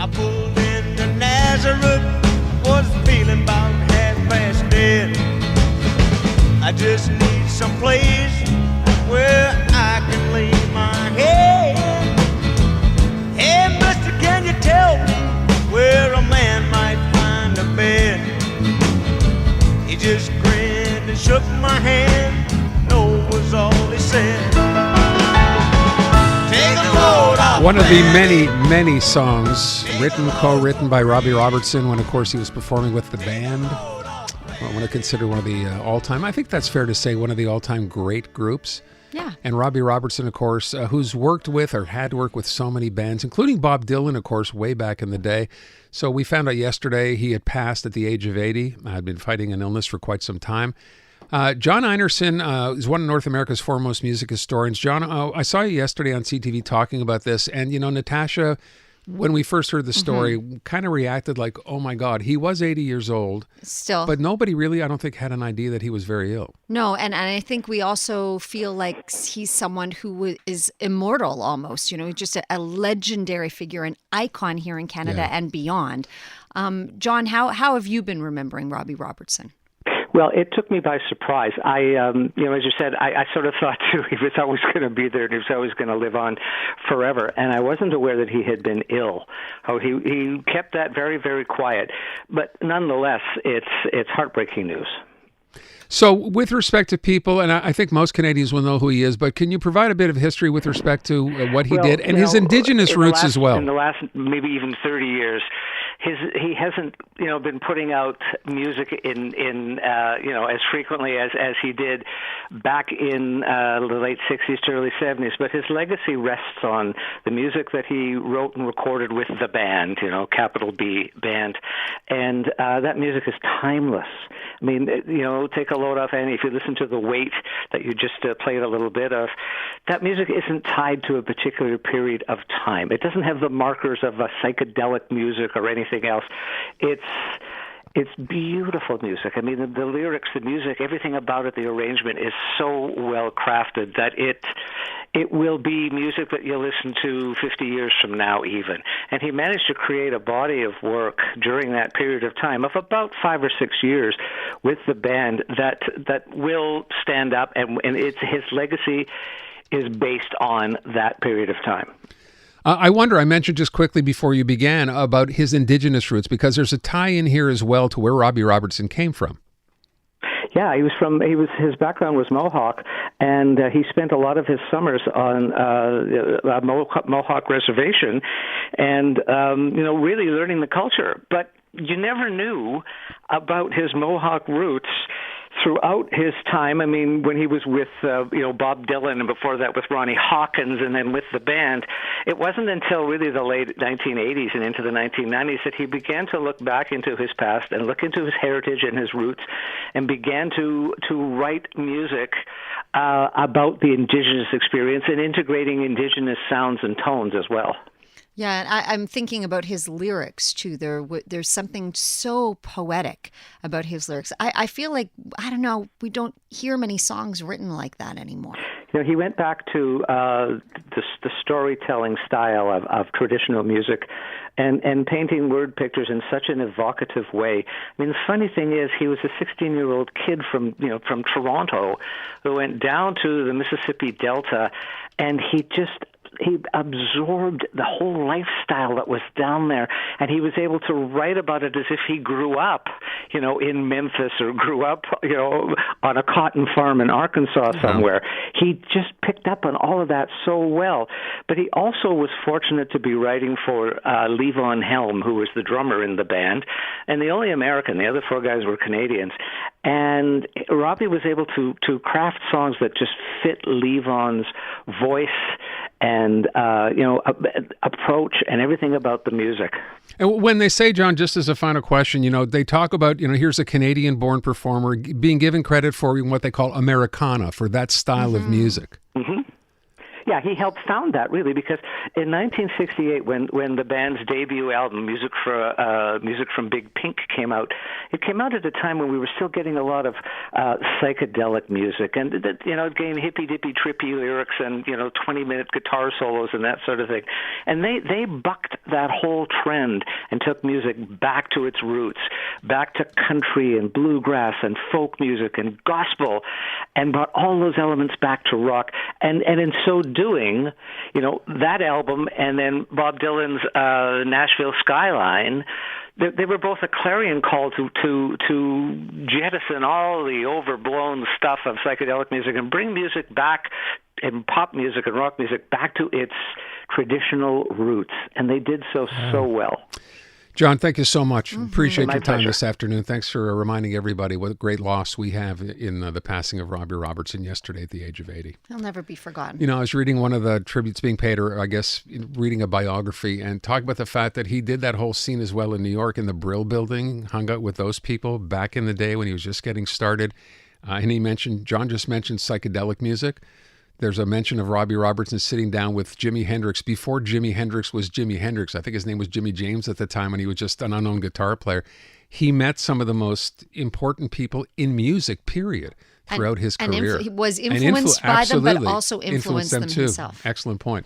I pulled into Nazareth, was feeling about half past dead. I just need some place where I can lay my head. Hey, mister, can you tell me where a man might find a bed? He just grinned and shook my hand. No was all he said. Take a load off. One of the many songs co-written by Robbie Robertson when, of course, he was performing with the band. Well, I want to consider one of the all-time, I think that's fair to say, one of the all-time great groups. Yeah. And Robbie Robertson, of course, who's worked with or had worked with so many bands, including Bob Dylan, of course, way back in the day. So we found out yesterday he had passed at the age of 80. Had been fighting an illness for quite some time. John EINARSON is one of North America's foremost music historians. John, I saw you yesterday on CTV talking about this. And, you know, Natasha, when we first heard the story, kind of reacted like, oh, my God, he was 80 years old. Still. But nobody really, I don't think, had an idea that he was very ill. No, and I think we also feel like he's someone who is immortal almost. You know, he's just a legendary figure, an icon here in Canada and beyond. John, how have you been remembering Robbie Robertson? Well, it took me by surprise. As you said, I sort of thought, too, he was always going to be there and he was always going to live on forever. And I wasn't aware that he had been ill. Oh, he kept that very, very quiet. But nonetheless, it's heartbreaking news. So with respect to people, and I think most Canadians will know who he is, but can you provide a bit of history with respect to what he did and his Indigenous roots as well? In the last maybe even 30 years, he hasn't been putting out music in as frequently as he did back in the late 60s to early 70s, but his legacy rests on the music that he wrote and recorded with the band, capital B band, and that music is timeless. I mean, take a load off Annie. If you listen to The Weight that you just played a little bit of, that music isn't tied to a particular period of time. It doesn't have the markers of a psychedelic music or anything else. It's beautiful music. I mean, the lyrics, the music, everything about it, the arrangement is so well crafted that it will be music that you'll listen to 50 years from now even. And he managed to create a body of work during that period of time of about 5 or 6 years with the band that will stand up, and his legacy is based on that period of time. I wonder, I mentioned just quickly before you began about his Indigenous roots, because there's a tie in here as well to where Robbie Robertson came from. Yeah, his background was Mohawk, and he spent a lot of his summers on a Mohawk reservation and, really learning the culture. But you never knew about his Mohawk roots throughout his time. I mean, when he was with, Bob Dylan, and before that with Ronnie Hawkins, and then with the band, it wasn't until really the late 1980s and into the 1990s that he began to look back into his past and look into his heritage and his roots, and began to write music about the Indigenous experience and integrating Indigenous sounds and tones as well. Yeah, and I'm thinking about his lyrics, too. There's something so poetic about his lyrics. I feel like, I don't know, we don't hear many songs written like that anymore. He went back to the storytelling style of traditional music and painting word pictures in such an evocative way. I mean, the funny thing is, he was a 16-year-old kid from Toronto who went down to the Mississippi Delta, and he absorbed the whole lifestyle that was down there, and he was able to write about it as if he grew up, in Memphis, or grew up, on a cotton farm in Arkansas somewhere. He just picked up on all of that so well. But he also was fortunate to be writing for Levon Helm, who was the drummer in the band, and the only American. The other 4 guys were Canadians. And Robbie was able to craft songs that just fit Levon's voice and approach and everything about the music. And when they say, John, just as a final question, they talk about, here's a Canadian-born performer being given credit for what they call Americana, for that style of music. Mm-hmm. Yeah, he helped found that, really, because in 1968, when the band's debut album, Music from Big Pink, came out, it came out at a time when we were still getting a lot of psychedelic music, and getting hippy dippy trippy lyrics and 20-minute guitar solos and that sort of thing. And they bucked that whole trend and took music back to its roots, back to country and bluegrass and folk music and gospel, and brought all those elements back to rock. And in so doing, that album and then Bob Dylan's Nashville Skyline, they were both a clarion call to jettison all the overblown stuff of psychedelic music and bring music back, and pop music and rock music back to its traditional roots. And they did so well. John, thank you so much. Appreciate your time pleasure. this afternoon. Thanks for reminding everybody what a great loss we have in the passing of Robbie Robertson yesterday at the age of 80. He'll never be forgotten. I was reading one of the tributes being paid, or I guess reading a biography, and talking about the fact that he did that whole scene as well in New York in the Brill Building, hung out with those people back in the day when he was just getting started. And John just mentioned psychedelic music. There's a mention of Robbie Robertson sitting down with Jimi Hendrix before Jimi Hendrix was Jimi Hendrix. I think his name was Jimmy James at the time when he was just an unknown guitar player. He met some of the most important people in music, period, throughout his career. And was influenced by them, but also influenced them too. himself. Excellent point.